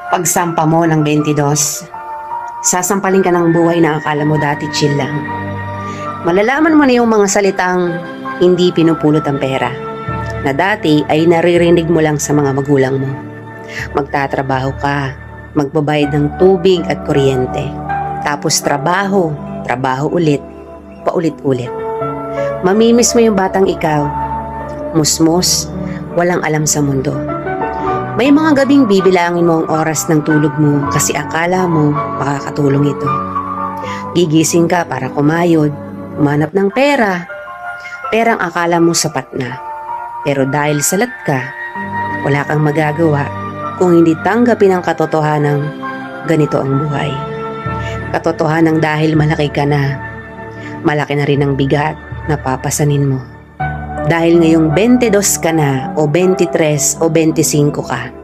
Pagsampa mo ng 22, sasampalin ka ng buhay na akala mo dati chill lang. Malalaman mo na yung mga salitang hindi pinupulot ang pera, na dati ay naririnig mo lang sa mga magulang mo. Magtatrabaho ka, magbabayad ng tubig at kuryente. Tapos trabaho ulit, paulit-ulit. Mamimiss mo yung batang ikaw, musmos, walang alam sa mundo. May mga gabing bibilangin mo ang oras ng tulog mo kasi akala mo makakatulong ito. Gigising ka para kumayod, umanap ng pera. Perang akala mo sapat na. Pero dahil salat ka, wala kang magagawa kung hindi tanggapin ang katotohanang ganito ang buhay. Katotohanang dahil malaki ka na, malaki na rin ang bigat na papasanin mo. Dahil ngayong 22 ka na o 23 o 25 ka,